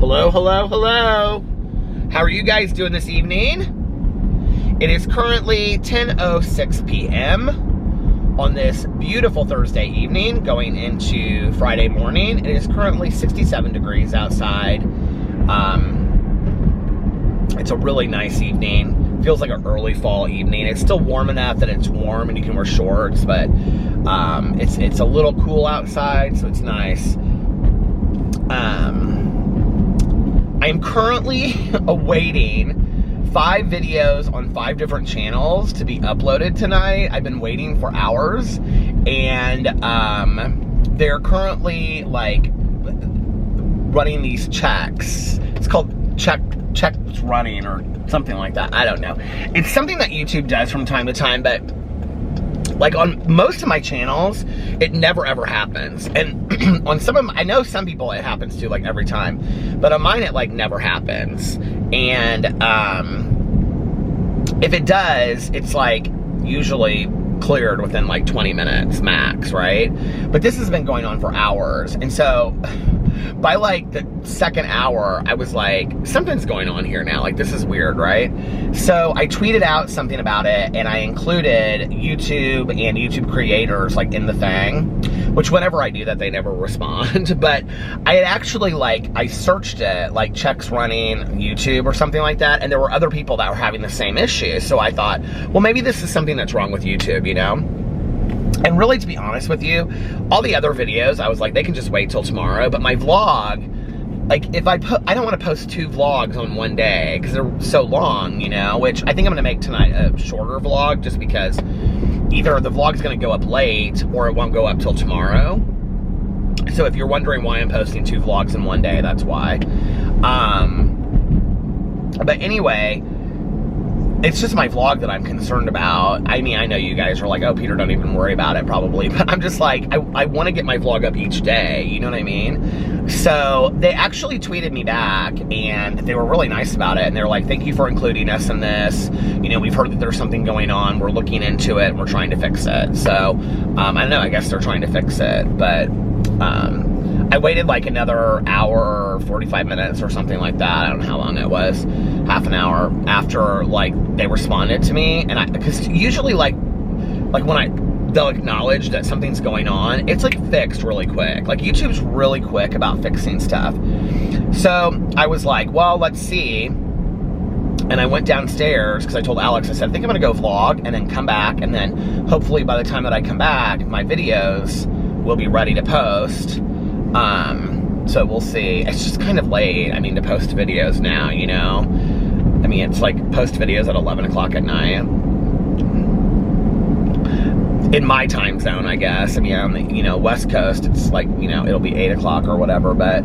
Hello, hello, hello. How are you guys doing this evening? It is currently 10:06 p.m. on this beautiful Thursday evening going into Friday morning. It is currently 67 degrees outside. It's a really nice evening. Feels like an early fall evening. It's still warm enough that it's warm and you can wear shorts, but it's a little cool outside, so it's nice. I'm currently awaiting 5 videos on 5 different channels to be uploaded tonight. I've been waiting for hours, and they're currently like running these checks. It's called checks running or something like that. I don't know. It's something that YouTube does from time to time, but like on most of my channels, it never ever happens. And on some of them, I know some people it happens to like every time, but on mine it like never happens. And if it does, it's like usually cleared within like 20 minutes max, right? But this has been going on for hours. And so by like the second hour, I was like, something's going on here now. Like, this is weird, right? So I tweeted out something about it, and I included YouTube and YouTube creators like in the thing, which whenever I do that, they never respond. But I had actually like, I searched it, like checks running YouTube or something like that, and there were other people that were having the same issue. So I thought, well, maybe this is something that's wrong with YouTube, you know? And really, to be honest with you, all the other videos, I was like, they can just wait till tomorrow. But my vlog, like, if I don't want to post 2 vlogs on one day because they're so long, you know, which I think I'm going to make tonight a shorter vlog just because either the vlog's going to go up late or it won't go up till tomorrow. So if you're wondering why I'm posting 2 vlogs in one day, that's why. But anyway, it's just my vlog that I'm concerned about. I mean, I know you guys are like, oh, Peter, don't even worry about it, probably. But I'm just like, I want to get my vlog up each day, you know what I mean? So they actually tweeted me back, and they were really nice about it. And they're like, thank you for including us in this. You know, we've heard that there's something going on. We're looking into it, and we're trying to fix it. So, I don't know, I guess they're trying to fix it. But I waited like another hour or 45 minutes or something like that. I don't know how long it was. Half an hour after like they responded to me. And because usually like when they'll acknowledge that something's going on, it's like fixed really quick. Like YouTube's really quick about fixing stuff. So I was like, well, let's see. And I went downstairs because I told Alex, I said, I think I'm gonna go vlog and then come back, and then hopefully by the time that I come back, my videos will be ready to post. So we'll see. It's just kind of late, I mean, to post videos now, you know? I mean, it's like post videos at 11 o'clock at night. In my time zone, I guess. I mean, on the, you know, West Coast, it's like, you know, it'll be 8 o'clock or whatever, but,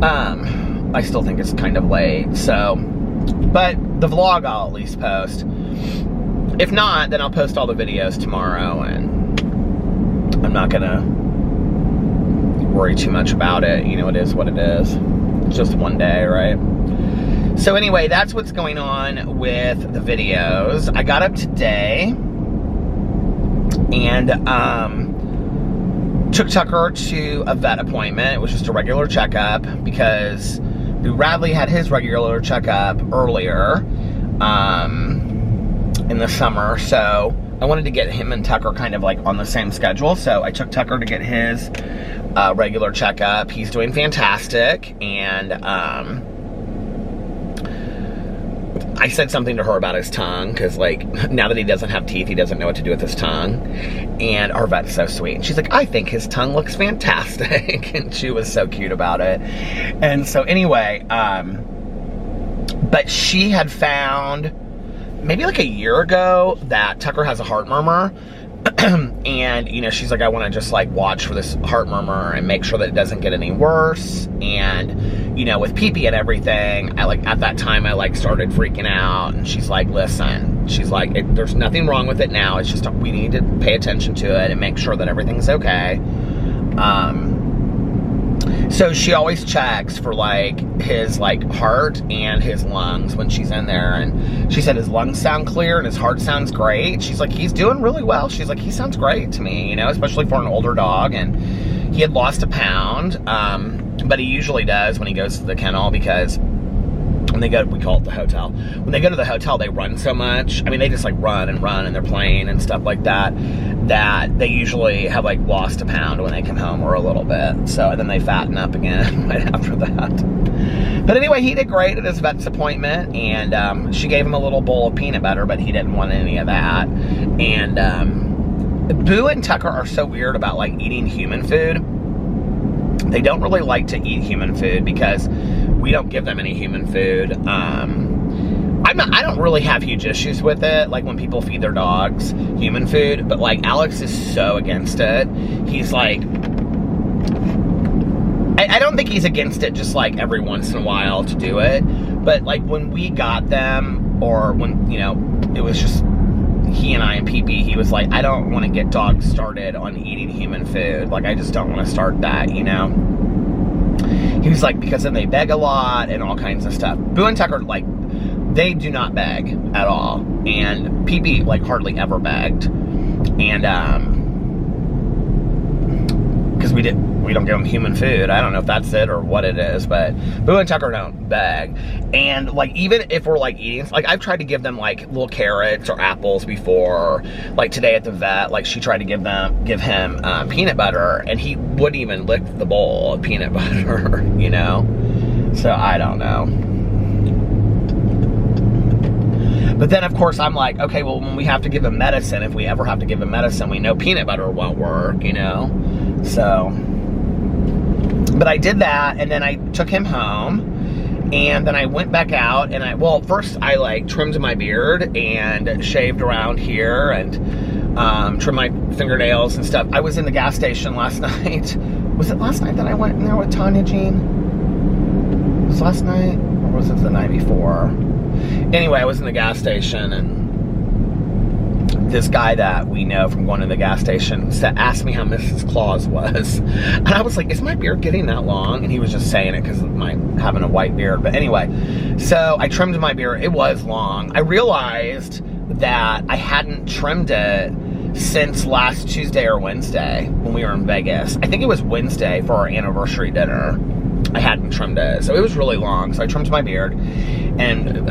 I still think it's kind of late, so, but the vlog I'll at least post. If not, then I'll post all the videos tomorrow, and I'm not gonna worry too much about it. You know, it is what it is. It's just one day, right? So anyway, that's what's going on with the videos. I got up today and took Tucker to a vet appointment. It was just a regular checkup because Radley had his regular checkup earlier in the summer, so I wanted to get him and Tucker kind of like on the same schedule. So I took Tucker to get his regular checkup. He's doing fantastic, and I said something to her about his tongue, because like now that he doesn't have teeth, he doesn't know what to do with his tongue. And our vet's so sweet, and she's like, I think his tongue looks fantastic. And she was so cute about it. And so anyway, but she had found maybe like a year ago that Tucker has a heart murmur. And, you know, she's like, I want to just like watch for this heart murmur and make sure that it doesn't get any worse. And, you know, with pee-pee and everything, I like, at that time, I like started freaking out. And she's like, listen, she's like, there's nothing wrong with it now. It's just, we need to pay attention to it and make sure that everything's okay. So she always checks for like his like heart and his lungs when she's in there, and she said his lungs sound clear and his heart sounds great. She's like, he's doing really well. She's like, he sounds great to me, you know, especially for an older dog. And he had lost 1 pound. But he usually does when he goes to the kennel, because when they go, we call it the hotel. When they go to the hotel, they run so much. I mean, they just like run, and they're playing and stuff like that, that they usually have like lost a pound when they come home, or a little bit. So, and then they fatten up again right after that. But anyway, he did great at his vet's appointment, and she gave him a little bowl of peanut butter, but he didn't want any of that. And Boo and Tucker are so weird about like eating human food. They don't really like to eat human food because we don't give them any human food. I don't really have huge issues with it, like when people feed their dogs human food, but like Alex is so against it. He's like, I don't think he's against it just like every once in a while to do it, but like when we got them, or when, you know, it was just he and I and Pee-Pee, he was like, I don't want to get dogs started on eating human food. Like, I just don't want to start that, you know? He was like, because then they beg a lot and all kinds of stuff. Boo and Tucker, like, they do not beg at all. And Pee-Pee, like, hardly ever begged. And, because we don't give them human food. I don't know if that's it or what it is, but Boo and Tucker don't beg. And like, even if we're like eating, like I've tried to give them like little carrots or apples before. Like today at the vet, like she tried to give him peanut butter, and he wouldn't even lick the bowl of peanut butter, you know? So I don't know. But then of course I'm like, okay, well, when we have to give him medicine, if we ever have to give him medicine, we know peanut butter won't work, you know? So, but I did that, and then I took him home, and then I went back out, and well, first I like trimmed my beard and shaved around here, and trimmed my fingernails and stuff. I was in the gas station last night. Was it last night that I went in there with Tanya Jean? Was it last night, or was it the night before? Anyway, I was in the gas station, and this guy that we know from going to the gas station asked me how Mrs. Claus was. And I was like, is my beard getting that long? And he was just saying it because of my having a white beard. But anyway, so I trimmed my beard. It was long. I realized that I hadn't trimmed it since last Tuesday or Wednesday when we were in Vegas. I think it was Wednesday for our anniversary dinner. I hadn't trimmed it. So it was really long. So I trimmed my beard and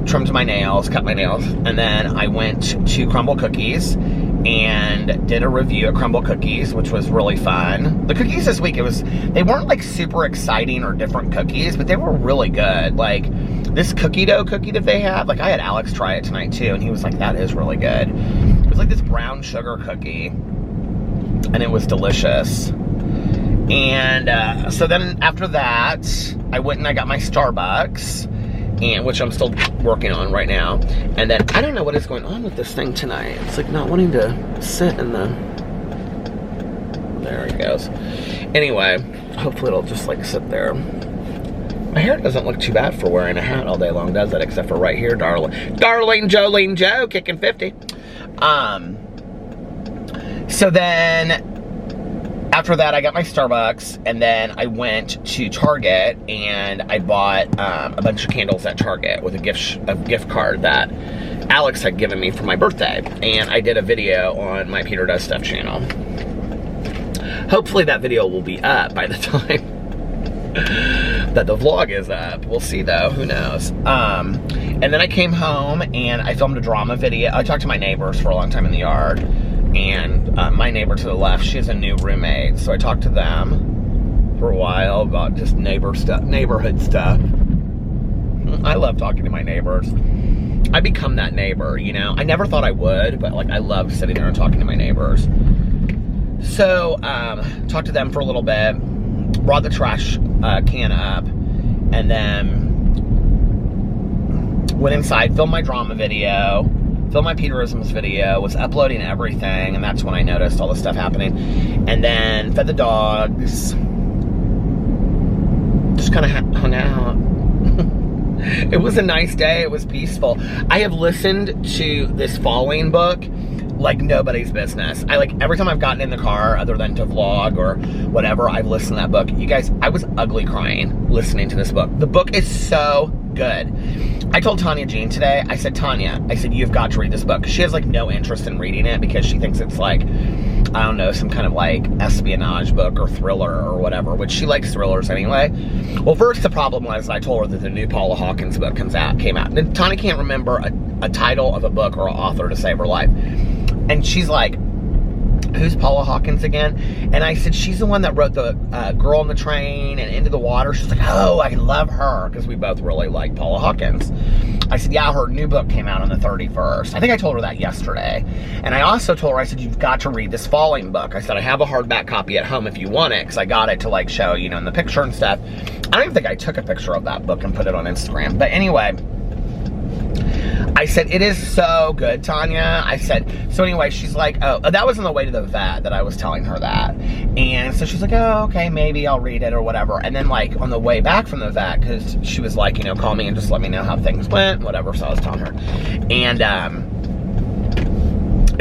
trimmed my nails, cut my nails, and then I went to Crumble Cookies and did a review of Crumble Cookies, which was really fun. The cookies this week, they weren't like super exciting or different cookies, but they were really good. Like this cookie dough cookie that they had, like I had Alex try it tonight too, and he was like, that is really good. It was like this brown sugar cookie, and it was delicious. And so then after that, I went and I got my Starbucks, and which I'm still working on right now. And then I don't know what is going on with this thing tonight. It's like not wanting to sit in the, there it goes. Anyway, hopefully it'll just like sit there. My hair doesn't look too bad for wearing a hat all day long, does it? Except for right here, darling Jolene Joe, kicking 50. So then after that, I got my Starbucks, and then I went to Target, and I bought a bunch of candles at Target with a gift card that Alex had given me for my birthday, and I did a video on my Peter Does Stuff channel. Hopefully that video will be up by the time that the vlog is up. We'll see though, who knows. And then I came home, and I filmed a drama video. I talked to my neighbors for a long time in the yard. And my neighbor to the left, she has a new roommate. So I talked to them for a while about just neighborhood stuff. I love talking to my neighbors. I become that neighbor, you know. I never thought I would, but like I love sitting there and talking to my neighbors. So, talked to them for a little bit, brought the trash can up, and then went inside, filmed my drama video, filmed my Peterisms video, was uploading everything, and that's when I noticed all this stuff happening. And then fed the dogs, just kind of hung out. It was a nice day, it was peaceful. I have listened to this Falling book like nobody's business. Every time I've gotten in the car, other than to vlog or whatever, I've listened to that book. You guys, I was ugly crying listening to this book. The book is so good. I told Tanya Jean today, I said, Tanya, you've got to read this book. She has like no interest in reading it because she thinks it's like I don't know, some kind of like espionage book or thriller or whatever, which she likes thrillers anyway. Well, first the problem was I told her that the new Paula Hawkins book came out. And Tanya can't remember a title of a book or an author to save her life. And she's like, who's Paula Hawkins again? And I said, she's the one that wrote the Girl on the Train and Into the Water. She's like, oh, I love her, because we both really like Paula Hawkins. I said, yeah, her new book came out on the 31st. I think I told her that yesterday. And I also told her, I said, you've got to read this Falling book. I said, I have a hardback copy at home if you want it, because I got it to like show, you know, in the picture and stuff. I don't even think I took a picture of that book and put it on Instagram. But anyway, I said, it is so good, Tanya. I said, so anyway, she's like, oh, that was on the way to the vet that I was telling her that. And so she's like, oh, okay, maybe I'll read it or whatever. And then like on the way back from the vet, because she was like, you know, call me and just let me know how things went, whatever. So I was telling her. And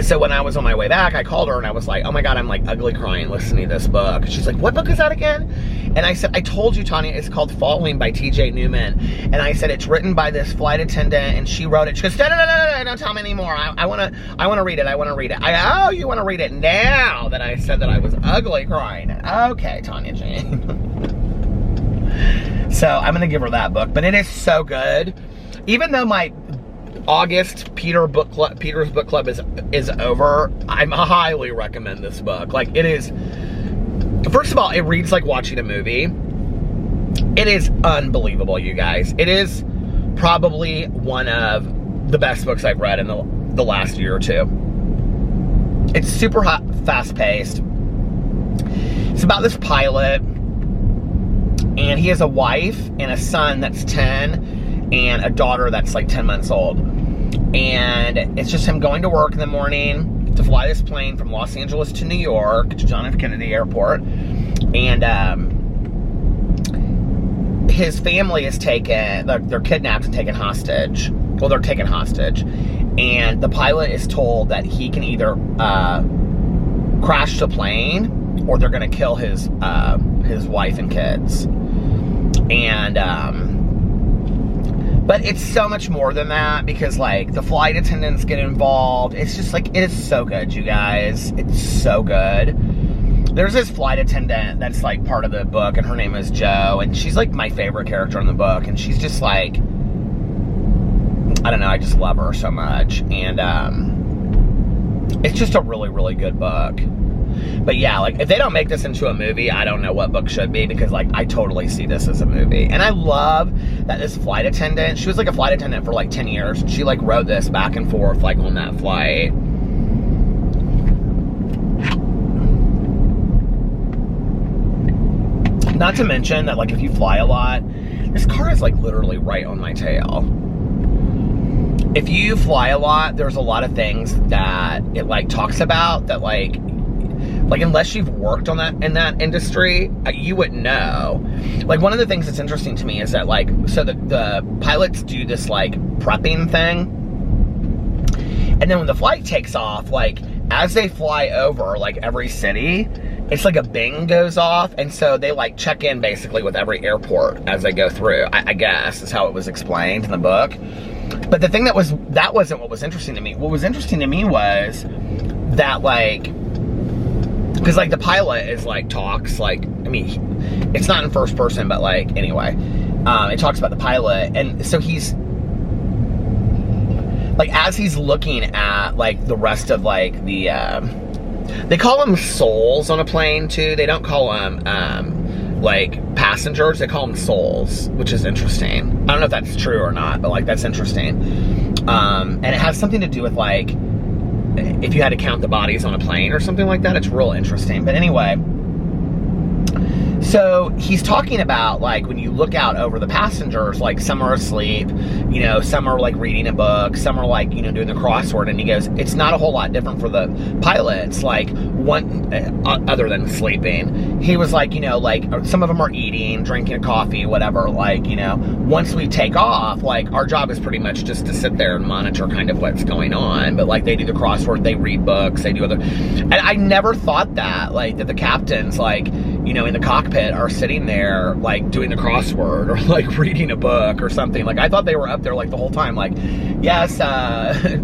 so when I was on my way back, I called her and I was like, oh my God, I'm like ugly crying listening to this book. She's like, what book is that again? And I said, I told you, Tanya, it's called Falling by T.J. Newman. And I said, it's written by this flight attendant and she wrote it. She goes, no, don't tell me anymore. I want to read it. I want to read it. Oh, you want to read it now that I said that I was ugly crying. Okay, Tanya Jane. So I'm going to give her that book, but it is so good. Even though my August Peter's book club is over, I highly recommend this book. Like, it is, first of all, it reads like watching a movie. It is unbelievable, you guys. It is probably one of the best books I've read in the last year or two. It's super hot, fast-paced. It's about this pilot, and he has a wife and a son that's 10 and a daughter that's like 10 months old. And it's just him going to work in the morning to fly this plane from Los Angeles to New York, to John F. Kennedy Airport. And his family is taken, they're kidnapped and taken hostage. Well, they're taken hostage. And the pilot is told that he can either crash the plane or they're going to kill his wife and kids. And but it's so much more than that, because like the flight attendants get involved. It's just like, it is so good, you guys. It's so good. There's this flight attendant that's like part of the book, and her name is Jo, and she's like my favorite character in the book, and she's just like, I don't know, I just love her so much. And it's just a really, really good book. But yeah, like, if they don't make this into a movie, I don't know what book should be, because like, I totally see this as a movie. And I love that this flight attendant, she was like a flight attendant for like 10 years. She like wrote this back and forth like on that flight. Not to mention that like, if you fly a lot, this car is like literally right on my tail. If you fly a lot, there's a lot of things that it like talks about that like unless you've worked on that in that industry, you wouldn't know. Like, one of the things that's interesting to me is that like, so the pilots do this like prepping thing, and then when the flight takes off, like as they fly over like every city, it's like a bing goes off, and so they like check in basically with every airport as they go through. I guess is how it was explained in the book. But the thing that wasn't what was interesting to me. What was interesting to me was that like, because like the pilot is like talks like, I mean, it's not in first person, but like anyway, it talks about the pilot, and so he's like, as he's looking at like the rest of like the they call them souls on a plane too. They don't call them like passengers. They call them souls, which is interesting. I don't know if that's true or not, but like that's interesting. And it has something to do with like, if you had to count the bodies on a plane or something like that. It's real interesting. But anyway, so he's talking about like, when you look out over the passengers, like some are asleep, you know, some are like reading a book, some are like, you know, doing the crossword. And he goes, it's not a whole lot different for the pilots, like one other than sleeping. He was like, you know, like some of them are eating, drinking a coffee, whatever. Like, you know, once we take off, like our job is pretty much just to sit there and monitor kind of what's going on. But like, they do the crossword, they read books, they do other, and I never thought that, like, that the captains, like, you know, in the cockpit are sitting there, like, doing the crossword or, like, reading a book or something. Like, I thought they were up there, like, the whole time. Like, yes,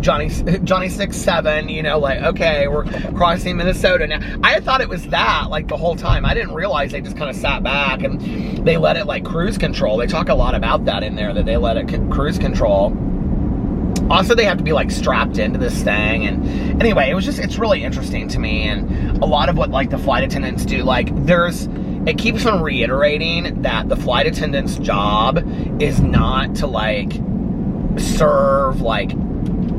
Johnny 6-7, you know, like, okay, we're crossing Minnesota now. I thought it was that, like, the whole time. I didn't realize they just kind of sat back and they let it, like, cruise control. They talk a lot about that in there, that they let it cruise control. Also, they have to be, like, strapped into this thing. And anyway, it's really interesting to me. And a lot of what, like, the flight attendants do, like, it keeps on reiterating that the flight attendant's job is not to, like, serve, like,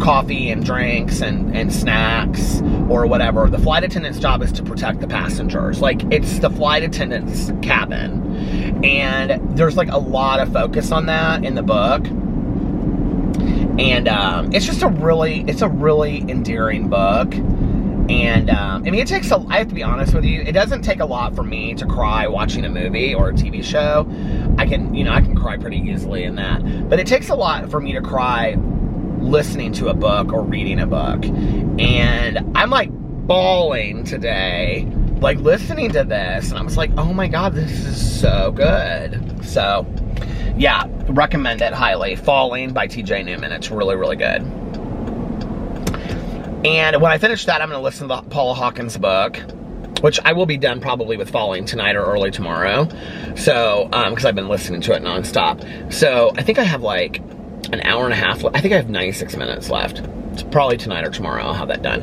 coffee and drinks and snacks or whatever. The flight attendant's job is to protect the passengers. Like, it's the flight attendant's cabin. And there's, like, a lot of focus on that in the book. And it's a really endearing book. And I mean, I have to be honest with you, it doesn't take a lot for me to cry watching a movie or a TV show. I can cry pretty easily in that. But it takes a lot for me to cry listening to a book or reading a book. And I'm, like, bawling today, like, listening to this. And I was like, oh my God, this is so good. So, yeah, recommend it highly. Falling by T.J. Newman. It's really, really good. And when I finish that, I'm going to listen to the Paula Hawkins book, which I will be done probably with Falling tonight or early tomorrow. So, because I've been listening to it nonstop. So, I think I have, like, an hour and a half. I think I have 96 minutes left. It's probably tonight or tomorrow I'll have that done.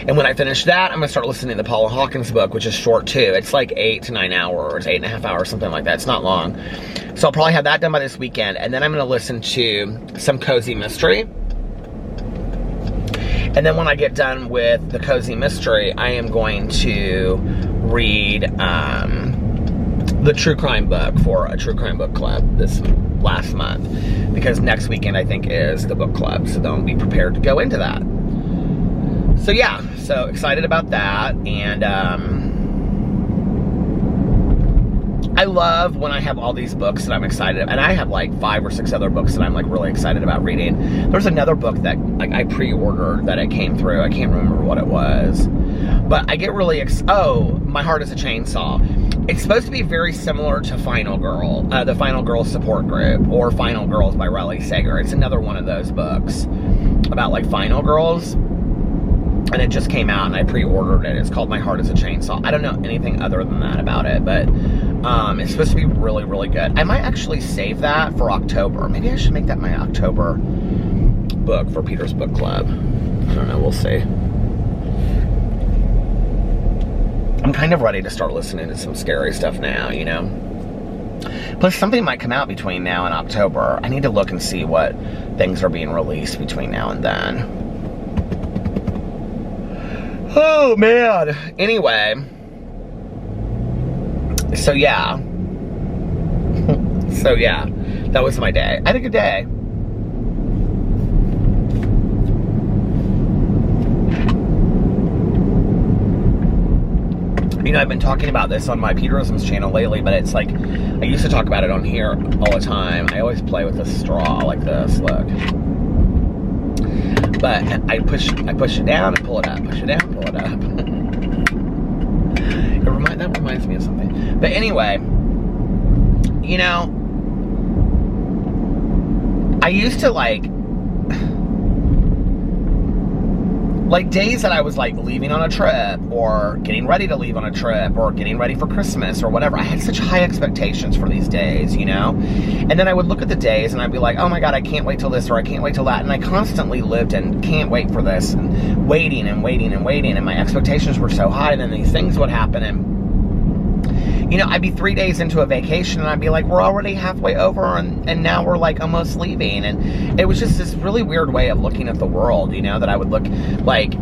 And when I finish that, I'm going to start listening to the Paula Hawkins book, which is short too. It's like 8 to 9 hours, 8.5 hours, something like that. It's not long. So I'll probably have that done by this weekend. And then I'm going to listen to some cozy mystery. And then when I get done with the cozy mystery, I am going to read the true crime book for a true crime book club this last month, because next weekend I think is the book club, so don't be prepared to go into that. So yeah, so excited about that. And I love when I have all these books that I'm excited about, and I have like 5 or 6 other books that I'm like really excited about reading. There's another book that like I pre-ordered that it came through. I can't remember what it was, but I get really My Heart is a Chainsaw. It's supposed to be very similar to Final Girl, the Final Girl support group, or Final Girls by Riley Sager. It's another one of those books about like Final Girls, and it just came out and I pre-ordered it. It's called My Heart is a Chainsaw. I don't know anything other than that about it, but it's supposed to be really, really good. I might actually save that for October. Maybe I should make that my October book for Peter's Book Club. I don't know, we'll see. I'm kind of ready to start listening to some scary stuff now, you know? Plus, something might come out between now and October. I need to look and see what things are being released between now and then. Oh, man. Anyway. So, yeah. So, yeah. That was my day. I had a good day. You know, I've been talking about this on my Peterisms channel lately, but it's like, I used to talk about it on here all the time. I always play with a straw like this, look. But I push it down and pull it up, push it down, pull it up. That reminds me of something. But anyway, you know, I used to like days that I was like leaving on a trip or getting ready to leave on a trip or getting ready for Christmas or whatever. I had such high expectations for these days, you know? And then I would look at the days and I'd be like, oh my God, I can't wait till this or I can't wait till that. And I constantly lived in can't wait for this and waiting and waiting and waiting. And my expectations were so high, and then these things would happen. And, you know, I'd be 3 days into a vacation and I'd be like, we're already halfway over and now we're like almost leaving. And it was just this really weird way of looking at the world, you know, that I would look like,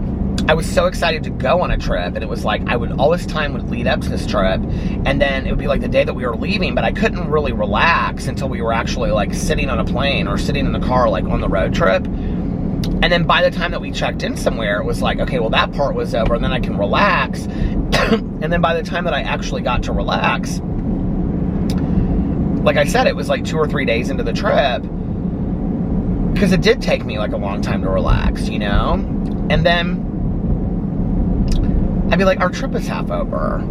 I was so excited to go on a trip, and it was like, all this time would lead up to this trip, and then it would be like the day that we were leaving, but I couldn't really relax until we were actually like sitting on a plane or sitting in the car, like on the road trip. And then by the time that we checked in somewhere, it was like, okay, well that part was over, and then I can relax. And then by the time that I actually got to relax, like I said, it was like 2 or 3 days into the trip, because it did take me like a long time to relax, you know? And then I'd be like, our trip is half over.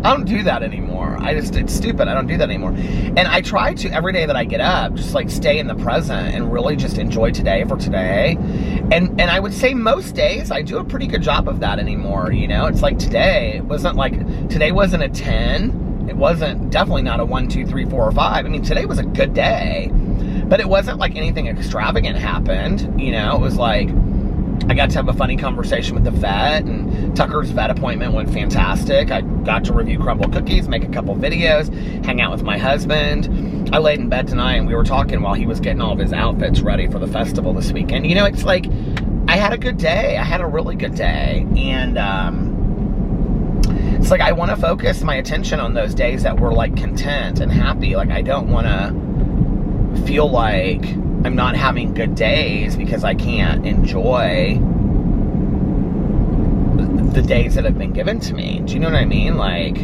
I don't do that anymore. It's stupid. I don't do that anymore. And I try to, every day that I get up, just like stay in the present and really just enjoy today for today. And I would say most days I do a pretty good job of that anymore, you know? It's like today wasn't a 10. It wasn't, definitely not a 1, 2, 3, 4, or 5. I mean, today was a good day, but it wasn't like anything extravagant happened, you know? It was like, I got to have a funny conversation with the vet, and Tucker's vet appointment went fantastic. I got to review crumble cookies, make a couple videos, hang out with my husband. I laid in bed tonight and we were talking while he was getting all of his outfits ready for the festival this weekend. You know, it's like, I had a good day. I had a really good day. And it's like, I want to focus my attention on those days that were like content and happy. Like, I don't want to feel like I'm not having good days because I can't enjoy the days that have been given to me. Do you know what I mean? Like,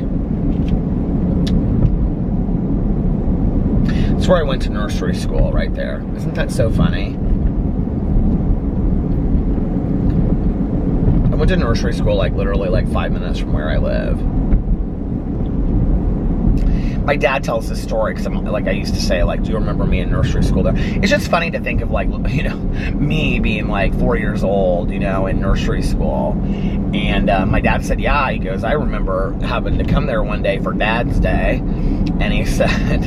that's where I went to nursery school, right there. Isn't that so funny? I went to nursery school like literally like 5 minutes from where I live. My dad tells this story because I used to say, like, do you remember me in nursery school there? It's just funny to think of, like, you know, me being like 4 years old, you know, in nursery school. And my dad said, yeah, he goes, I remember having to come there one day for Dad's Day. And he said,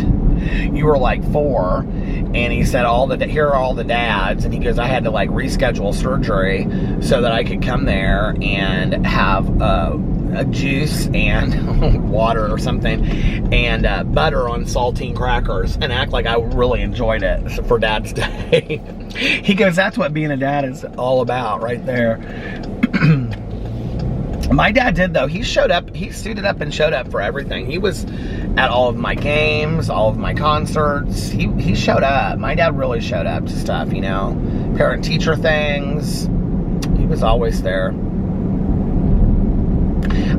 you were like 4. And he said, here are all the dads. And he goes, I had to like reschedule surgery so that I could come there and have a juice and water or something and butter on saltine crackers and act like I really enjoyed it for Dad's Day. He goes, that's what being a dad is all about right there. My dad did, though. He showed up, he suited up and showed up for everything. He was at all of my games, all of my concerts. He showed up. My dad really showed up to stuff, you know, parent-teacher things. He was always there.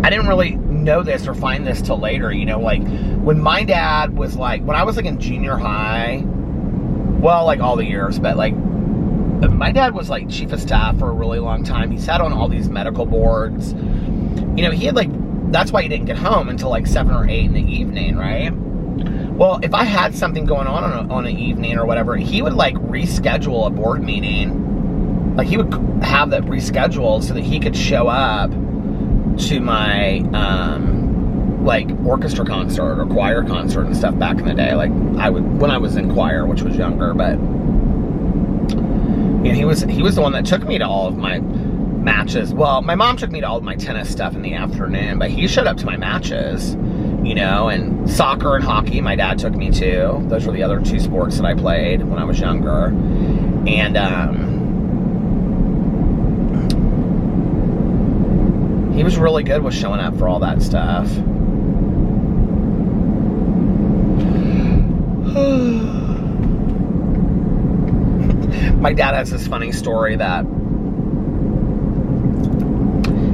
I didn't really know this or find this till later, you know, like when my dad was like, when I was like in junior high, well, like all the years, but like my dad was like chief of staff for a really long time. He sat on all these medical boards. You know, he had like, that's why he didn't get home until like 7 or 8 in the evening, right? Well, if I had something going on an evening or whatever, he would like reschedule a board meeting. Like he would have that rescheduled so that he could show up to my like orchestra concert or choir concert and stuff back in the day. Like when I was in choir, which was younger, but you know, he was the one that took me to all of my matches. Well, my mom took me to all of my tennis stuff in the afternoon, but he showed up to my matches, you know, and soccer and hockey my dad took me to. Those were the other 2 sports that I played when I was younger. And he was really good with showing up for all that stuff. My dad has this funny story that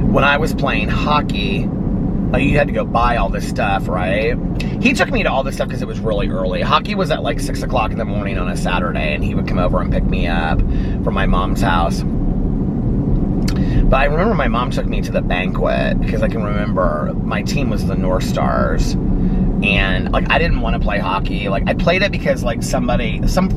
when I was playing hockey, you had to go buy all this stuff, right? He took me to all this stuff because it was really early. Hockey was at like 6 o'clock in the morning on a Saturday, and he would come over and pick me up from my mom's house. But I remember my mom took me to the banquet because I can remember my team was the North Stars. And like I didn't want to play hockey. Like I played it because like some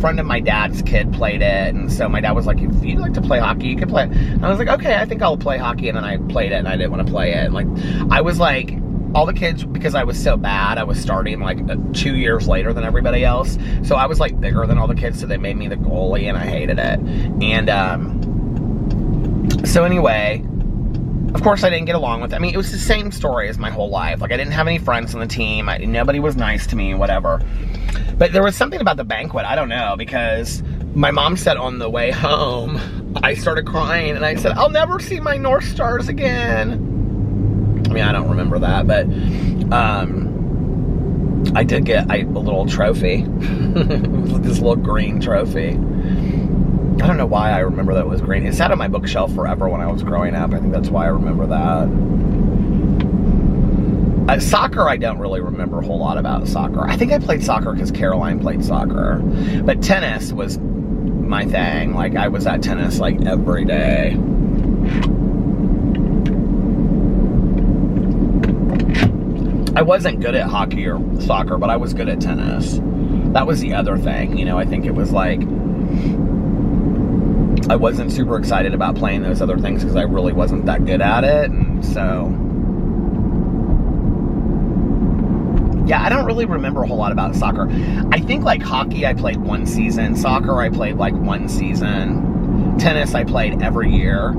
friend of my dad's kid played it, and so my dad was like, if you'd like to play hockey, you could play it. And I was like, okay, I think I'll play hockey. And then I played it and I didn't want to play it. And like I was like, all the kids, because I was so bad, I was starting like 2 years later than everybody else. So I was like bigger than all the kids, so they made me the goalie and I hated it. And so anyway, of course I didn't get along with it. I mean, it was the same story as my whole life. Like I didn't have any friends on the team. Nobody was nice to me, whatever. But there was something about the banquet, I don't know, because my mom said on the way home, I started crying and I said, I'll never see my North Stars again. I mean, I don't remember that, but I did get a little trophy. This little green trophy. I don't know why I remember that it was green. It sat on my bookshelf forever when I was growing up. I think that's why I remember that. Soccer, I don't really remember a whole lot about soccer. I think I played soccer because Caroline played soccer. But tennis was my thing. Like, I was at tennis, like, every day. I wasn't good at hockey or soccer, but I was good at tennis. That was the other thing, you know. I think it was like, I wasn't super excited about playing those other things because I really wasn't that good at it. And so, yeah, I don't really remember a whole lot about soccer. I think like hockey, I played 1 season. Soccer, I played like 1 season. Tennis, I played every year.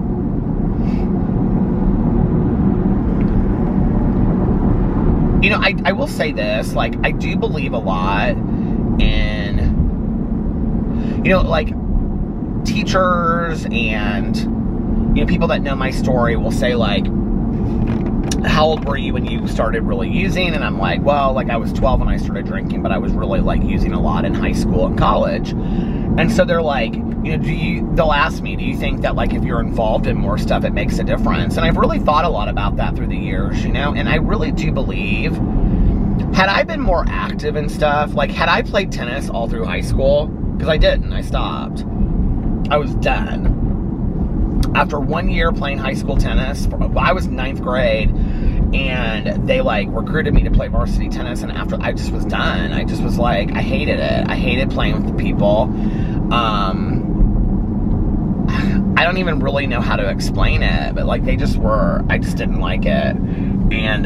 You know, I will say this, like, I do believe a lot in, you know, like, teachers and, you know, people that know my story will say, like, how old were you when you started really using? And I'm like, well, like, I was 12 when I started drinking, but I was really, like, using a lot in high school and college. And so they're like, you know, they'll ask me, do you think that, like, if you're involved in more stuff, it makes a difference? And I've really thought a lot about that through the years, you know, and I really do believe, had I been more active and stuff, like, had I played tennis all through high school, because I didn't, I stopped. I was done. After 1 year playing high school tennis, I was 9th grade, and they, like, recruited me to play varsity tennis, and after, I just was done. I just was like, I hated it. I hated playing with the people. I don't even really know how to explain it, but, like, they just were, I just didn't like it. And,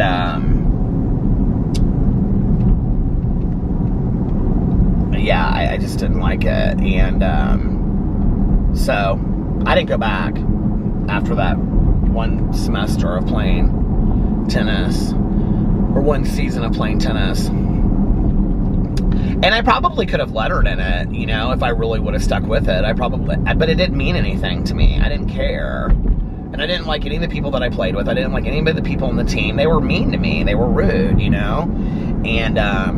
yeah, I just didn't like it. And, so, I didn't go back after that 1 semester of playing tennis, or 1 season of playing tennis. And I probably could have lettered in it, you know, if I really would have stuck with it. But it didn't mean anything to me. I didn't care. And I didn't like any of the people that I played with. I didn't like any of the people on the team. They were mean to me. They were rude, you know. And, I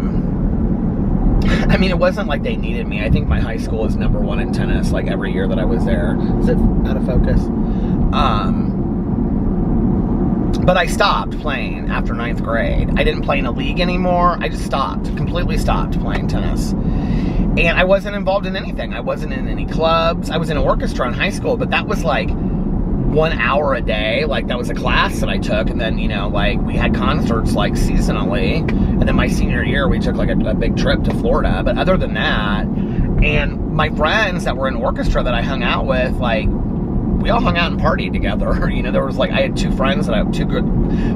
mean, it wasn't like they needed me. I think my high school was #1 in tennis, like, every year that I was there. Is it out of focus? But I stopped playing after 9th grade. I didn't play in a league anymore. I just stopped, completely stopped playing tennis. And I wasn't involved in anything. I wasn't in any clubs. I was in orchestra in high school, but that was like 1 hour a day. Like, that was a class that I took. And then, you know, like, we had concerts, like, seasonally. And then my senior year, we took, like, a big trip to Florida. But other than that, and my friends that were in orchestra that I hung out with, like, we all hung out and partied together. You know, there was, like, I had 2 friends that I have 2 good,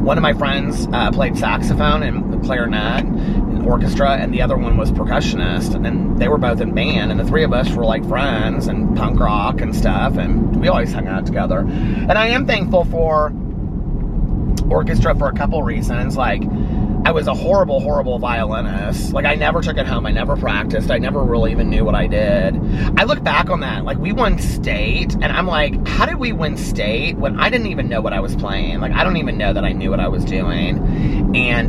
one of my friends played saxophone and clarinet in orchestra, and the other one was percussionist, and then they were both in band, and the 3 of us were, like, friends and punk rock and stuff, and we always hung out together. And I am thankful for orchestra for a couple reasons. Like, I was a horrible, horrible violinist. Like, I never took it home. I never practiced. I never really even knew what I did. I look back on that. Like, we won state, and I'm like, how did we win state when I didn't even know what I was playing? Like, I don't even know that I knew what I was doing. And,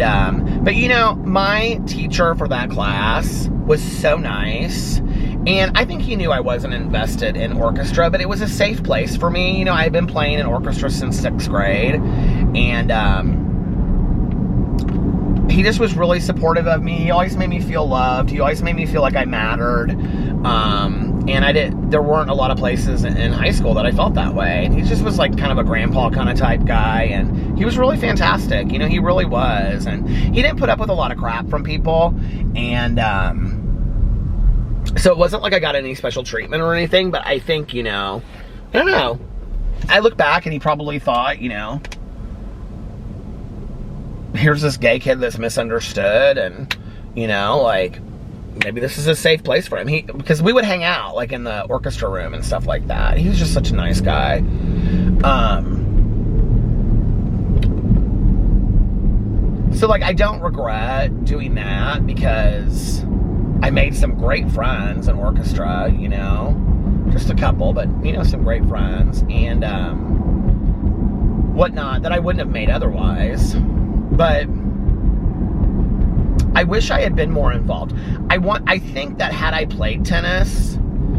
but, you know, my teacher for that class was so nice. And I think he knew I wasn't invested in orchestra, but it was a safe place for me. You know, I had been playing in orchestra since 6th grade. And, he just was really supportive of me. He always made me feel loved. He always made me feel like I mattered. And there weren't a lot of places in high school that I felt that way. And he just was like kind of a grandpa kind of type guy. And he was really fantastic. You know, he really was. And he didn't put up with a lot of crap from people. And, so it wasn't like I got any special treatment or anything. But I think, you know, I don't know. I look back and he probably thought, you know, here's this gay kid that's misunderstood, and, you know, like, maybe this is a safe place for him. Because we would hang out, like, in the orchestra room and stuff like that. He was just such a nice guy. So, like, I don't regret doing that, because I made some great friends in orchestra, you know. Just a couple, but, you know, some great friends. And, whatnot that I wouldn't have made otherwise. But I wish I had been more involved. I think that had I played tennis,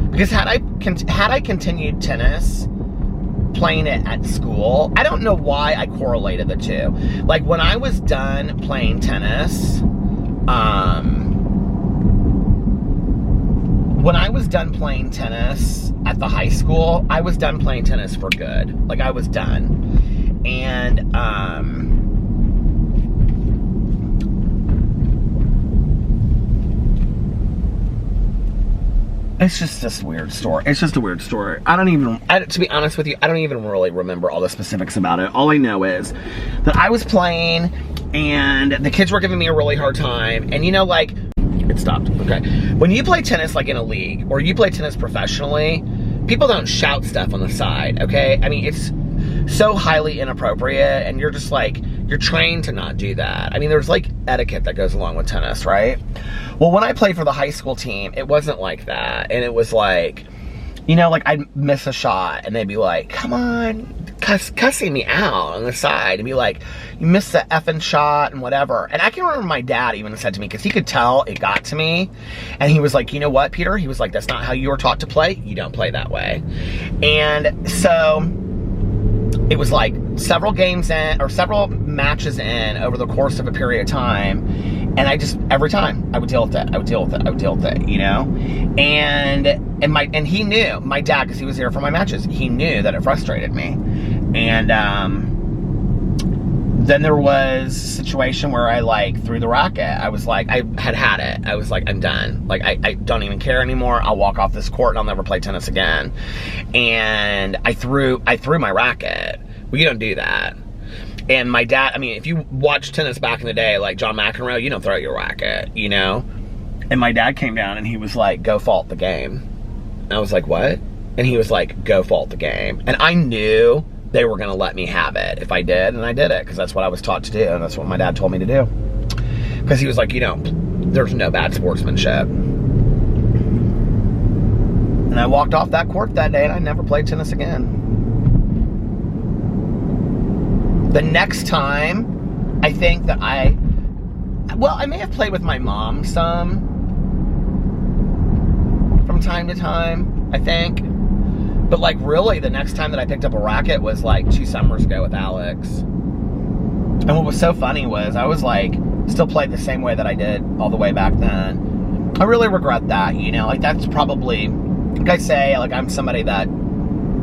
because had I continued tennis, playing it at school, I don't know why I correlated the two. Like, when I was done playing tennis, when I was done playing tennis at the high school, I was done playing tennis for good. Like, I was done. And, It's just this weird story. It's just a weird story. To be honest with you, I don't even really remember all the specifics about it. All I know is that I was playing and the kids were giving me a really hard time. And you know, like, it stopped, okay. When you play tennis like in a league or you play tennis professionally, people don't shout stuff on the side, okay? I mean, it's so highly inappropriate and you're just like, you're trained to not do that. I mean, there's like etiquette that goes along with tennis, right? Well, when I played for the high school team, it wasn't like that. And it was like, you know, like I'd miss a shot and they'd be like, come on, cussing me out on the side and be like, you missed the effing shot and whatever. And I can remember my dad even said to me, because he could tell it got to me. And he was like, you know what, Peter? He was like, that's not how you were taught to play. You don't play that way. And so it was like several games in, or several matches in over the course of a period of time. And I just, every time, I would deal with it, you know? And he knew, my dad, because he was there for my matches, he knew that it frustrated me. And then there was a situation where I like threw the racket. I was like, I had it. I was like, I'm done. Like, I don't even care anymore. I'll walk off this court and I'll never play tennis again. And I threw my racket. Well, you don't do that. And my dad, I mean, if you watch tennis back in the day, like John McEnroe, you don't throw your racket, you know? And my dad came down and he was like, go fault the game. And I was like, what? And he was like, go fault the game. And I knew they were going to let me have it if I did, and I did it, because that's what I was taught to do, and that's what my dad told me to do. Because he was like, you know, there's no bad sportsmanship. And I walked off that court that day, and I never played tennis again. The next time, I think that I may have played with my mom some, from time to time, I think. But like really, the next time that I picked up a racket was like 2 summers ago with Alex. And what was so funny was I was like, still played the same way that I did all the way back then. I really regret that, you know, like that's probably, like I say, like I'm somebody that,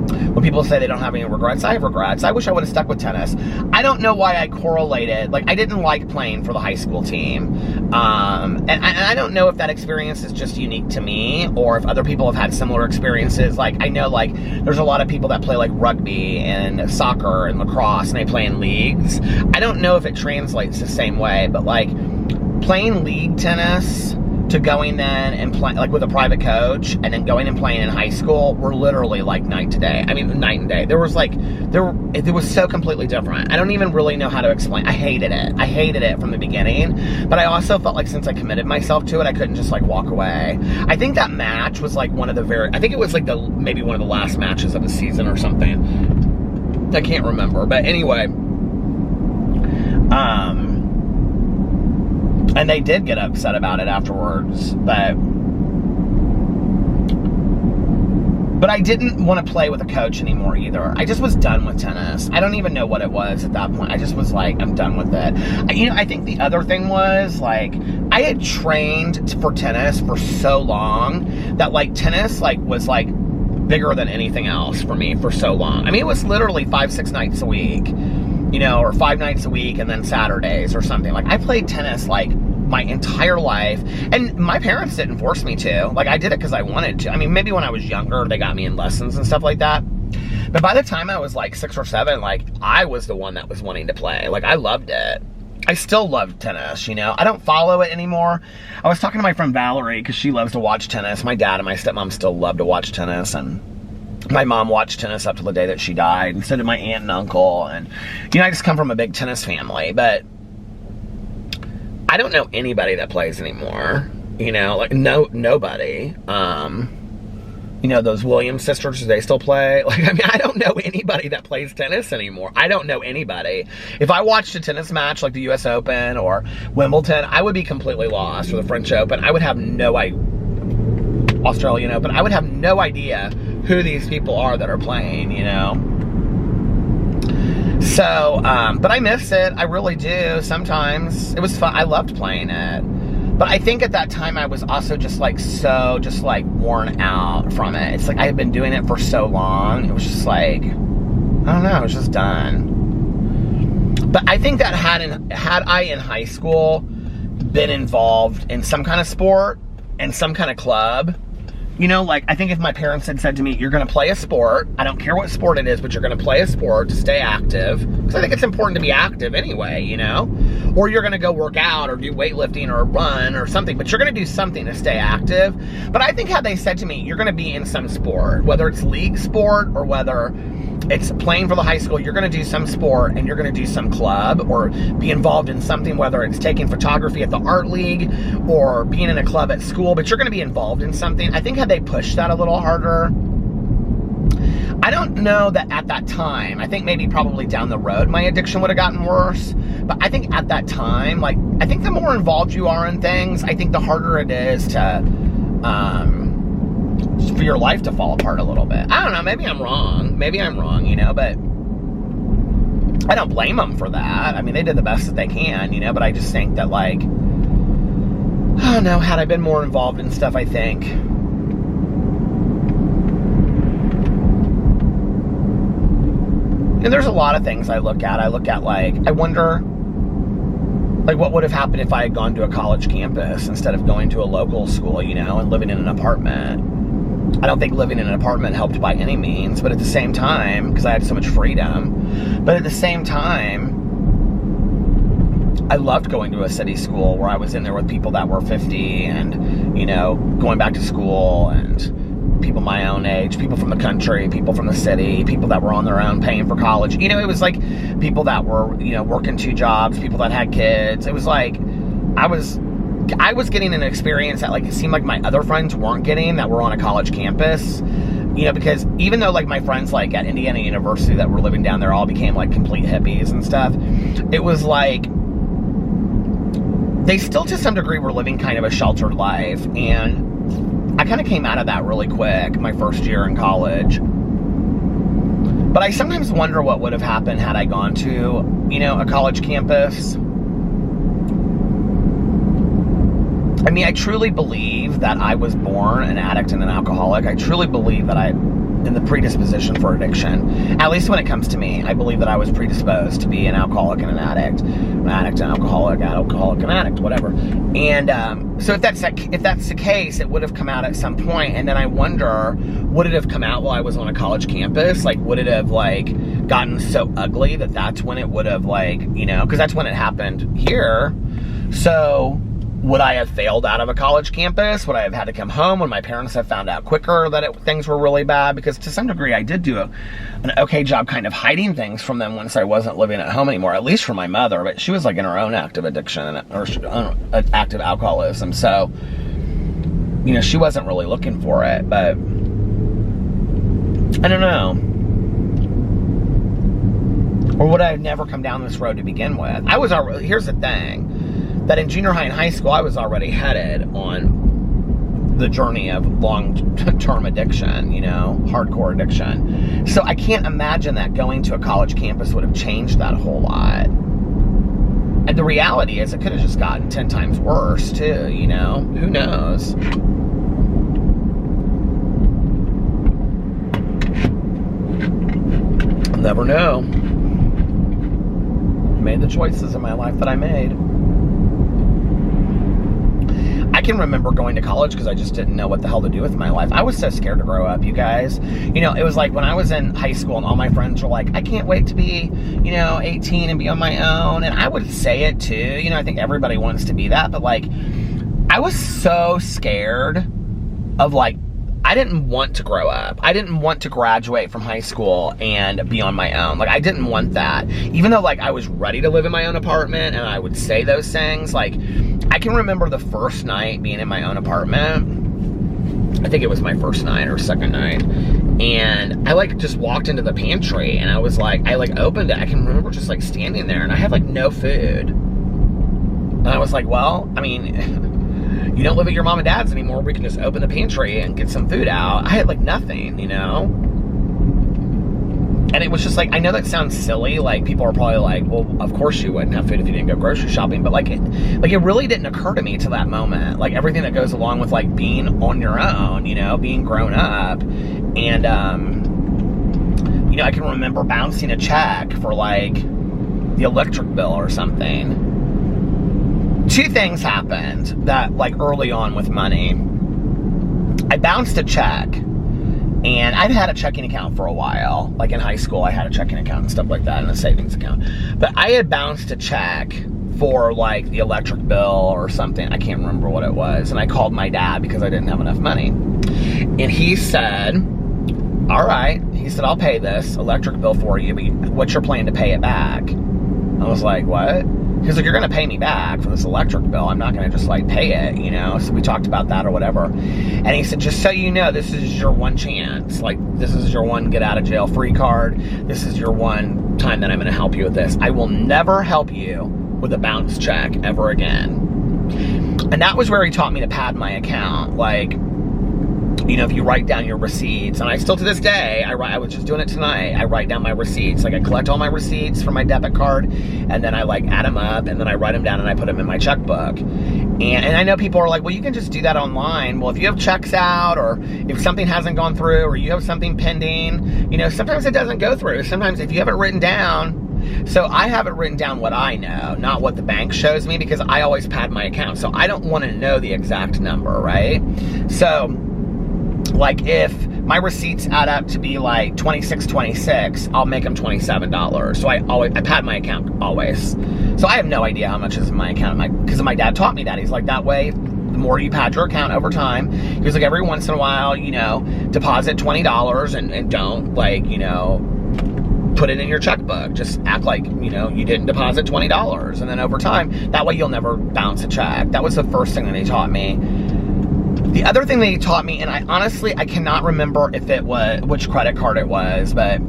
when people say they don't have any regrets, I have regrets. I wish I would have stuck with tennis. I don't know why I correlated, like I didn't like playing for the high school team. And I don't know if that experience is just unique to me or if other people have had similar experiences. Like I know like there's a lot of people that play like rugby and soccer and lacrosse and they play in leagues. I don't know if it translates the same way, but like playing league tennis to going then and play like with a private coach and then going and playing in high school were literally like night to day. I mean, night and day. It was so completely different. I don't even really know how to explain. I hated it from the beginning, but I also felt like since I committed myself to it, I couldn't just like walk away. I think that match was like I think it was like maybe one of the last matches of the season or something. I can't remember, but anyway, and they did get upset about it afterwards, but I didn't want to play with a coach anymore either. I just was done with tennis. I don't even know what it was at that point. I just was like, I'm done with it. You know, I think the other thing was, like, I had trained for tennis for so long that, like, tennis, like, was, like, bigger than anything else for me for so long. I mean, it was literally 5-6 nights a week, you know, or 5 nights a week and then Saturdays or something. Like, I played tennis, like, my entire life, and my parents didn't force me to. Like, I did it because I wanted to. I mean, maybe when I was younger, they got me in lessons and stuff like that. But by the time I was, like, 6 or 7, like, I was the one that was wanting to play. Like, I loved it. I still love tennis, you know. I don't follow it anymore. I was talking to my friend Valerie, because she loves to watch tennis. My dad and my stepmom still love to watch tennis, and my mom watched tennis up to the day that she died, and so did my aunt and uncle. And, you know, I just come from a big tennis family, but I don't know anybody that plays anymore, you know, like nobody. You know, those Williams sisters, do they still play? Like, I mean, I don't know anybody that plays tennis anymore. I don't know anybody. If I watched a tennis match like the US Open or Wimbledon, I would be completely lost, or the French Open. I would have no idea, Australian Open, I would have no idea who these people are that are playing, you know? So, but I miss it. I really do. Sometimes it was fun. I loved playing it. But I think at that time I was also just like worn out from it. It's like I had been doing it for so long. It was just like, I don't know, it was just done. But I think that had I in high school been involved in some kind of sport and some kind of club, You know, like, I think if my parents had said to me, you're going to play a sport, I don't care what sport it is, but you're going to play a sport to stay active, because I think it's important to be active anyway, you know? Or you're going to go work out or do weightlifting or run or something, but you're going to do something to stay active. But I think had they said to me, you're going to be in some sport, whether it's league sport or whether it's playing for the high school, you're going to do some sport and you're going to do some club or be involved in something, whether it's taking photography at the art league or being in a club at school, but you're going to be involved in something. I think had they pushed that a little harder, I don't know that at that time, I think maybe probably down the road my addiction would have gotten worse, but I think at that time, like, I think the more involved you are in things, I think the harder it is to, for your life to fall apart a little bit. I don't know, maybe I'm wrong, you know, but I don't blame them for that. I mean, they did the best that they can, you know, but I just think that, like, I don't know, had I been more involved in stuff, I think, and there's a lot of things I look at, like, I wonder, like, what would have happened if I had gone to a college campus instead of going to a local school, you know, and living in an apartment. I don't think living in an apartment helped by any means, but at the same time, because I had so much freedom, but at the same time, I loved going to a city school where I was in there with people that were 50 and, you know, going back to school and people my own age, people from the country, people from the city, people that were on their own paying for college. You know, it was like people that were, you know, working 2 jobs, people that had kids. It was like, I was getting an experience that, like, it seemed like my other friends weren't getting that were on a college campus, you know, because even though, like, my friends, like, at Indiana University that were living down there all became, like, complete hippies and stuff, it was like, they still to some degree were living kind of a sheltered life, and I kind of came out of that really quick my first year in college. But I sometimes wonder what would have happened had I gone to, you know, a college campus. I mean, I truly believe that I was born an addict and an alcoholic. I truly believe that I'm in the predisposition for addiction. At least when it comes to me, I believe that I was predisposed to be an alcoholic and an addict and alcoholic and addict, whatever. And so if that's the case, it would have come out at some point. And then I wonder, would it have come out while I was on a college campus? Like, would it have, like, gotten so ugly that that's when it would have, like, you know, because that's when it happened here. So would I have failed out of a college campus? Would I have had to come home when my parents have found out quicker that things were really bad? Because to some degree, I did do an okay job kind of hiding things from them once I wasn't living at home anymore, at least from my mother. But she was, like, in her own active addiction or active alcoholism. So, you know, she wasn't really looking for it. But I don't know. Or would I have never come down this road to begin with? Here's the thing. That in junior high and high school, I was already headed on the journey of long-term addiction, you know, hardcore addiction. So I can't imagine that going to a college campus would have changed that a whole lot. And the reality is it could have just gotten 10 times worse, too, you know? Who knows? I'll never know. I made the choices in my life that I made. I can remember going to college because I just didn't know what the hell to do with my life. I was so scared to grow up, you guys. You know, it was like when I was in high school and all my friends were like, I can't wait to be, you know, 18 and be on my own. And I would say it too. You know, I think everybody wants to be that. But, like, I was so scared of, like, I didn't want to grow up. I didn't want to graduate from high school and be on my own. Like, I didn't want that. Even though, like, I was ready to live in my own apartment and I would say those things, like, I can remember the first night being in my own apartment. I think it was my first night or second night. And I, like, just walked into the pantry and I was like, I, like, opened it. I can remember just, like, standing there and I had, like, no food. And I was like, well, I mean, you don't live at your mom and dad's anymore. We can just open the pantry and get some food out. I had, like, nothing, you know? And it was just like, I know that sounds silly. Like, people are probably like, well, of course you wouldn't have food if you didn't go grocery shopping. But, like, it really didn't occur to me to that moment. Like, everything that goes along with, like, being on your own, you know, being grown up. And, you know, I can remember bouncing a check for, like, the electric bill or something. 2 things happened that, like, early on with money. I bounced a check, and I'd had a checking account for a while. Like in high school, I had a checking account and stuff like that, and a savings account. But I had bounced a check for like the electric bill or something. I can't remember what it was. And I called my dad because I didn't have enough money. And he said, all right. He said, I'll pay this electric bill for you, but what's your plan to pay it back? I was like, what? He's like, you're going to pay me back for this electric bill. I'm not going to just like pay it, you know? So we talked about that or whatever. And he said, just so you know, this is your one chance. Like, this is your one get out of jail free card. This is your one time that I'm going to help you with this. I will never help you with a bounce check ever again. And that was where he taught me to pad my account. Like, you know, if you write down your receipts, and I still to this day, I was just doing it tonight, I write down my receipts. Like I collect all my receipts from my debit card, and then I like add them up, and then I write them down and I put them in my checkbook. And I know people are like, well, you can just do that online. Well, if you have checks out, or if something hasn't gone through, or you have something pending, you know, sometimes it doesn't go through. Sometimes if you have it written down, so I have it written down what I know, not what the bank shows me, because I always pad my account. So I don't want to know the exact number, right? So like if my receipts add up to be like $26.26, I'll make them $27. So I pad my account always. So I have no idea how much is in my account, because my dad taught me that. He's like, that way, the more you pad your account over time, he was like, every once in a while, you know, deposit $20 and don't like, you know, put it in your checkbook. Just act like, you know, you didn't deposit $20. And then over time, that way you'll never bounce a check. That was the first thing that he taught me. The other thing that he taught me, and I cannot remember if it was, which credit card it was, but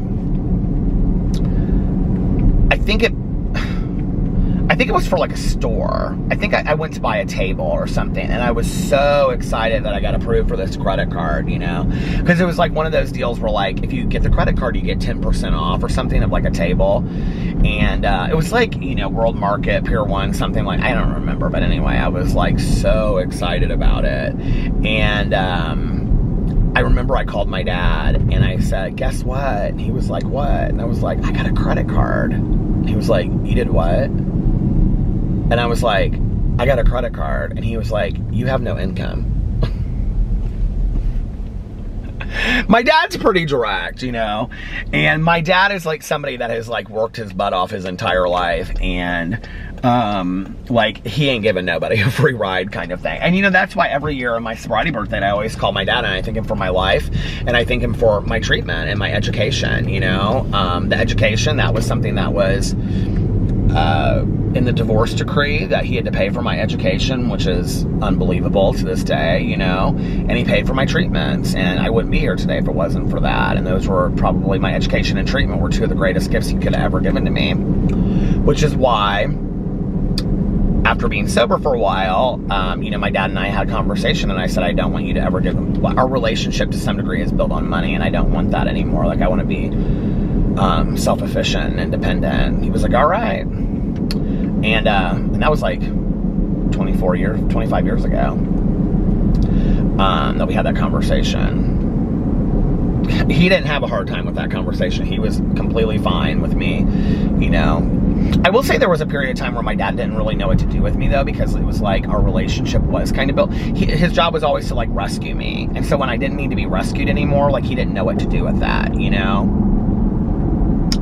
I think it was for like a store. I think I went to buy a table or something, and I was so excited that I got approved for this credit card, you know, because it was like one of those deals where like, if you get the credit card, you get 10% off or something of like a table. And it was like, you know, World Market, Pier 1, something like, I don't remember, but anyway, I was like so excited about it. And I remember I called my dad and I said, guess what? And he was like, what? And I was like, I got a credit card. And he was like, you did what? And I was like, I got a credit card. And he was like, you have no income. My dad's pretty direct, you know, and my dad is like somebody that has like worked his butt off his entire life, and like he ain't giving nobody a free ride kind of thing. And you know, that's why every year on my sobriety birthday, I always call my dad, and I thank him for my life, and I thank him for my treatment and my education, you know. The education, that was something that was in the divorce decree, that he had to pay for my education, which is unbelievable to this day, you know, and he paid for my treatments, and I wouldn't be here today if it wasn't for that. And those were probably, my education and treatment were two of the greatest gifts he could have ever given to me, which is why after being sober for a while, you know, my dad and I had a conversation, and I said, I don't want you to ever give them, our relationship to some degree is built on money, and I don't want that anymore. Like, I want to be self-efficient and independent. He was like, all right. And that was like 25 years ago that we had that conversation. He didn't have a hard time with that conversation. He was completely fine with me, you know. I will say there was a period of time where my dad didn't really know what to do with me, though, because it was like our relationship was kind of built. His job was always to like rescue me. And so when I didn't need to be rescued anymore, like he didn't know what to do with that, you know.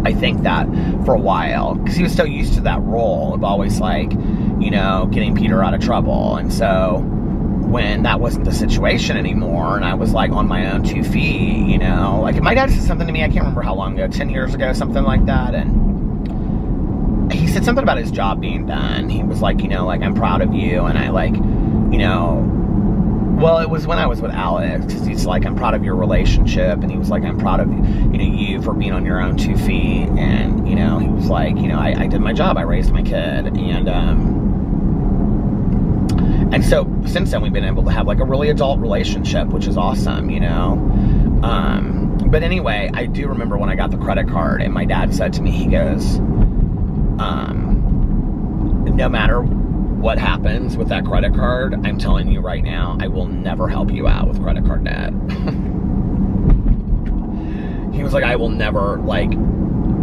I think that for a while, because he was so used to that role of always like, you know, getting Peter out of trouble. And so when that wasn't the situation anymore, and I was like on my own 2 feet, you know, like my dad said something to me, I can't remember how long ago, 10 years ago, something like that. And he said something about his job being done. He was like, you know, like, I'm proud of you. And I like, you know, well, it was when I was with Alex, because he's like, I'm proud of your relationship, and he was like, I'm proud of, you know, you for being on your own 2 feet, and, you know, he was like, you know, I did my job, I raised my kid, and so since then we've been able to have like a really adult relationship, which is awesome, you know. But anyway, I do remember when I got the credit card, and my dad said to me, he goes, no matter what happens with that credit card, I'm telling you right now, I will never help you out with credit card debt. He was like, I will never like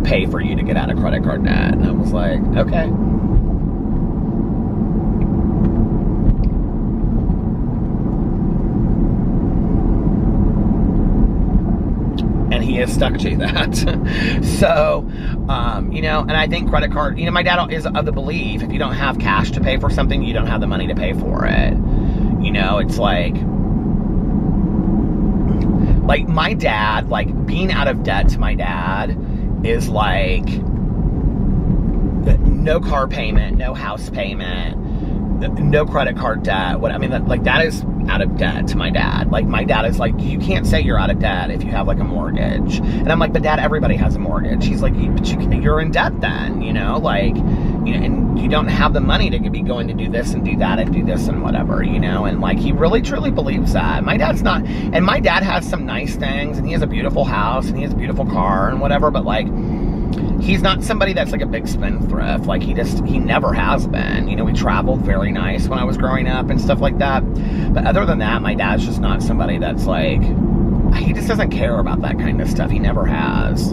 pay for you to get out of credit card debt. And I was like, okay. has stuck to that. So, you know, and I think credit card, you know, my dad is of the belief, if you don't have cash to pay for something, you don't have the money to pay for it. You know, it's like my dad, like being out of debt to my dad is like no car payment, no house payment, no credit card debt. What I mean, like that is out of debt to my dad. Like my dad is like, you can't say you're out of debt if you have like a mortgage. And I'm like, but Dad, everybody has a mortgage. He's like, you're in debt then, you know, like, you know, and you don't have the money to be going to do this and do that and do this and whatever, you know. And like he really truly believes that. My dad's not, and my dad has some nice things, and he has a beautiful house and he has a beautiful car and whatever, but like he's not somebody that's like a big spendthrift. Like he never has been. You know, we traveled very nice when I was growing up and stuff like that. But other than that, my dad's just not somebody that's like, he just doesn't care about that kind of stuff. He never has.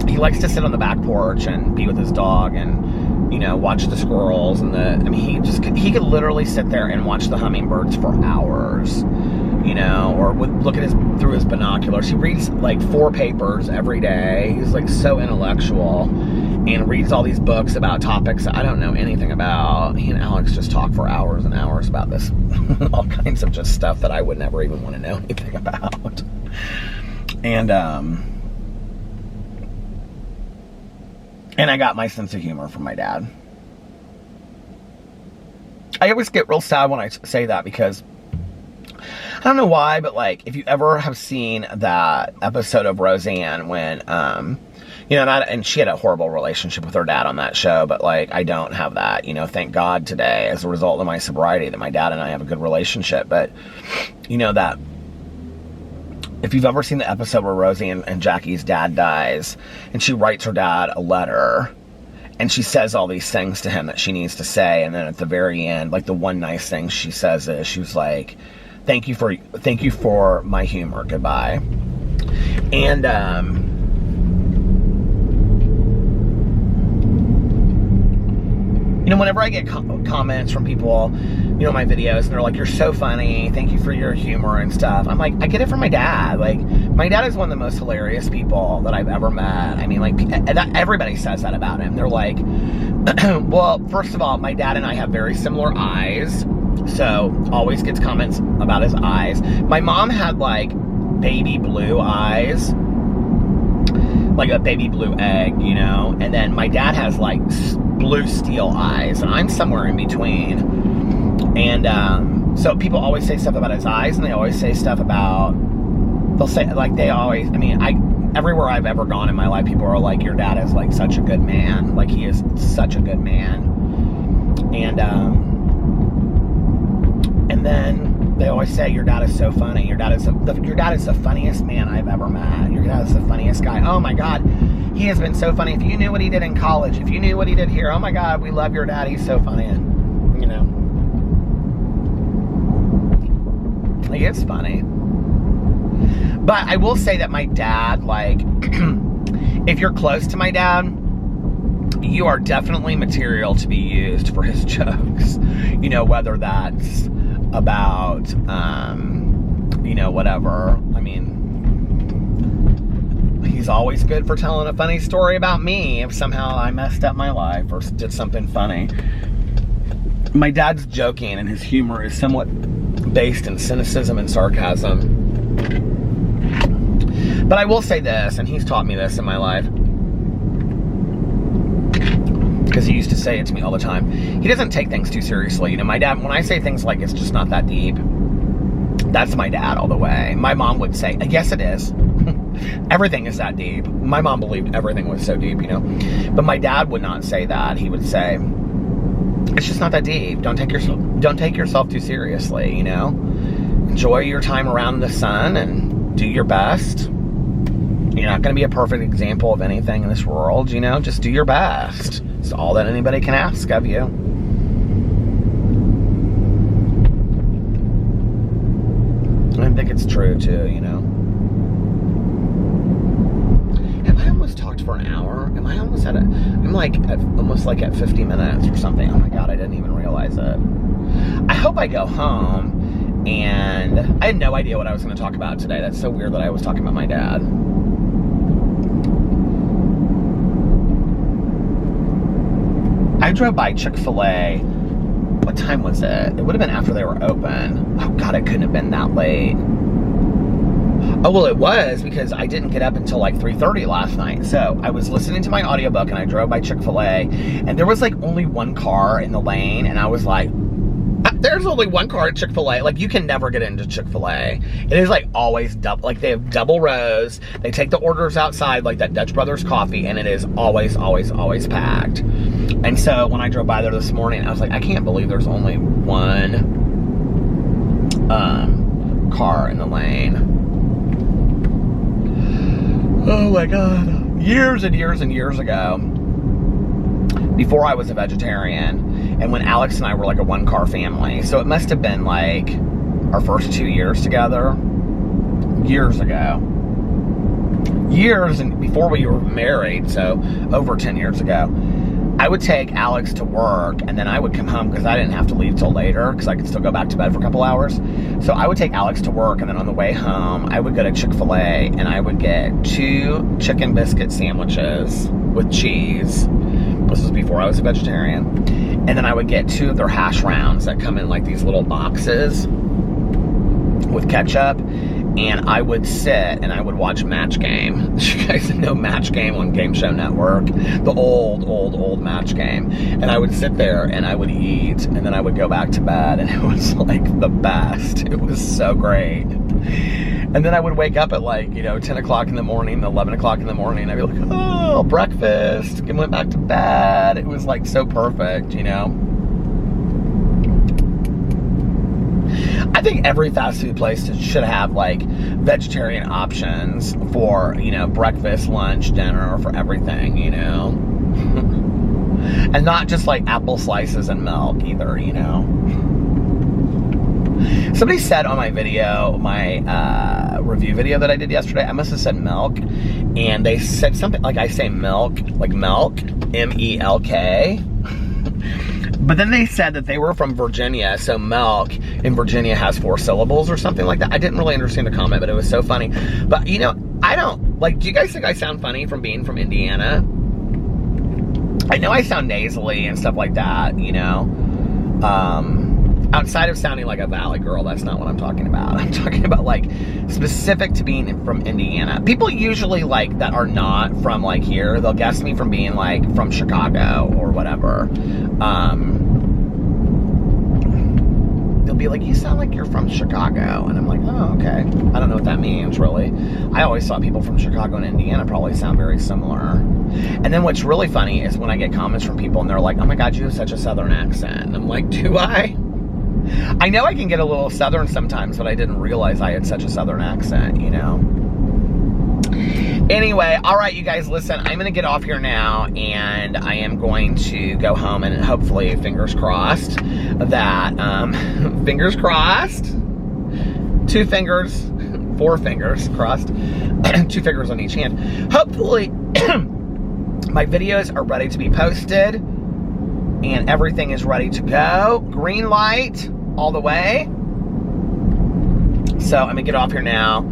He likes to sit on the back porch and be with his dog and, you know, watch the squirrels and he could literally sit there and watch the hummingbirds for hours. You know, or would look at through his binoculars. He reads like 4 papers every day. He's like so intellectual and reads all these books about topics that I don't know anything about. He and Alex just talk for hours and hours about this, all kinds of just stuff that I would never even want to know anything about. And I got my sense of humor from my dad. I always get real sad when I say that because I don't know why, but like, if you ever have seen that episode of Roseanne when, you know, and she had a horrible relationship with her dad on that show, but like, I don't have that, you know, thank God today as a result of my sobriety that my dad and I have a good relationship. But you know that if you've ever seen the episode where Roseanne and Jackie's dad dies and she writes her dad a letter and she says all these things to him that she needs to say. And then at the very end, like the one nice thing she says is, she was like, Thank you for my humor. Goodbye. And you know, whenever I get comments from people, you know, my videos, and they're like, "You're so funny. Thank you for your humor and stuff." I'm like, I get it from my dad. Like, my dad is one of the most hilarious people that I've ever met. I mean, like, everybody says that about him. They're like, well, first of all, my dad and I have very similar eyes. So, always gets comments about his eyes. My mom had, like, baby blue eyes. Like a baby blue egg, you know? And then my dad has, like, blue steel eyes. And I'm somewhere in between. And, so people always say stuff about his eyes. And they always say stuff about... They'll say, like, they always... I mean, everywhere I've ever gone in my life, people are like, your dad is, like, such a good man. Like, he is such a good man. And then they always say, your dad is so funny. Your dad is the funniest man I've ever met. Your dad is the funniest guy. Oh my God, he has been so funny. If you knew what he did in college, if you knew what he did here, oh my God, we love your dad. He's so funny. And, you know, he is funny. But I will say that my dad, like, if you're close to my dad, you are definitely material to be used for his jokes. You know, whether that's about, you know, whatever. I mean, he's always good for telling a funny story about me if somehow I messed up my life or did something funny. My dad's joking and his humor is somewhat based in cynicism and sarcasm. But I will say this, and he's taught me this in my life, because he used to say it to me all the time. He doesn't take things too seriously. You know, my dad, when I say things like it's just not that deep, that's my dad all the way. My mom would say, yes, it is. Everything is that deep. My mom believed everything was so deep, you know. But my dad would not say that. He would say, it's just not that deep. Don't take yourself too seriously, you know. Enjoy your time around the sun and do your best. You're not going to be a perfect example of anything in this world, you know. Just do your best. It's all that anybody can ask of you. I think it's true too, you know. Have I almost talked for an hour? Am I almost I'm like almost like at 50 minutes or something. Oh my God, I didn't even realize it. I hope I go home And I had no idea what I was going to talk about today. That's so weird that I was talking about my dad. I drove by Chick-fil-A. What time was it? It would have been after they were open. Oh God, it couldn't have been that late. Oh, well, it was, because I didn't get up until like 3:30 last night. So I was listening to my audiobook and I drove by Chick-fil-A, and there was like only one car in the lane, and I was like, there's only one car at Chick-fil-A. Like, you can never get into Chick-fil-A. It is like always double, like they have double rows. They take the orders outside like that Dutch Brothers coffee, and it is always, always, always packed. And so when I drove by there this morning, I was like, I can't believe there's only one car in the lane. Oh my God. Years and years and years ago, before I was a vegetarian, and when Alex and I were like a one-car family, so it must have been like our first 2 years together, years ago. Years, and before we were married, so over 10 years ago, I would take Alex to work, and then I would come home because I didn't have to leave till later because I could still go back to bed for a couple hours. So I would take Alex to work, and then on the way home, I would go to Chick-fil-A, and I would get 2 chicken biscuit sandwiches with cheese. This was before I was a vegetarian. And then I would get 2 of their hash browns that come in like these little boxes with ketchup. And I would sit and I would watch Match Game. You guys know Match Game on Game Show Network? The old Match Game. And I would sit there and I would eat, and then I would go back to bed, and it was like the best. It was so great. And then I would wake up at like, 10 o'clock in the morning, 11 o'clock in the morning. I'd be like, oh, breakfast. And went back to bed. It was like so perfect, I think every fast food place should have like vegetarian options for, breakfast, lunch, dinner, or for everything, And not just like apple slices and milk either, Somebody said on my video, my review video that I did yesterday, I must have said milk, and they said something like I say milk, like milk, M-E-L-K. But then they said that they were from Virginia, so milk in Virginia has 4 syllables or something like that. I didn't really understand the comment, but it was so funny. But, I don't, like, do you guys think I sound funny from being from Indiana? I know I sound nasally and stuff like that, outside of sounding like a valley girl, that's not what I'm talking about. I'm talking about, like, specific to being from Indiana. People usually, like, that are not from, like, here, they'll guess me from being, like, from Chicago or whatever. They'll be like, you sound like you're from Chicago. And I'm like, oh, okay. I don't know what that means, really. I always thought people from Chicago and Indiana probably sound very similar. And then what's really funny is when I get comments from people and they're like, oh my God, you have such a Southern accent. And I'm like, do I? I know I can get a little Southern sometimes, but I didn't realize I had such a Southern accent, Anyway, all right, you guys, listen, I'm going to get off here now, and I am going to go home, and hopefully, fingers crossed, that, fingers crossed, 2 fingers, 4 fingers crossed, 2 fingers on each hand. Hopefully, my videos are ready to be posted, and everything is ready to go. Green light all the way. So I'm gonna get off here now.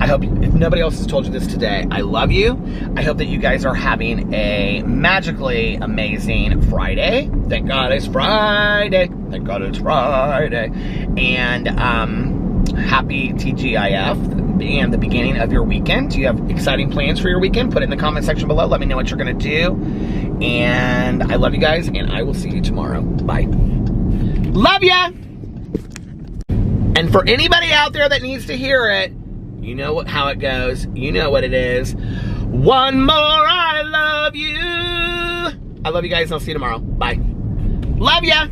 I hope, if nobody else has told you this today, I love you. I hope that you guys are having a magically amazing Friday. Thank God it's Friday. Thank God it's Friday. And happy TGIF and the beginning of your weekend. Do you have exciting plans for your weekend? Put it in the comment section below. Let me know what you're gonna do. And I love you guys, and I will see you tomorrow. Bye. Love ya! And for anybody out there that needs to hear it, you know how it goes. You know what it is. One more, I love you. I love you guys, and I'll see you tomorrow. Bye. Love ya!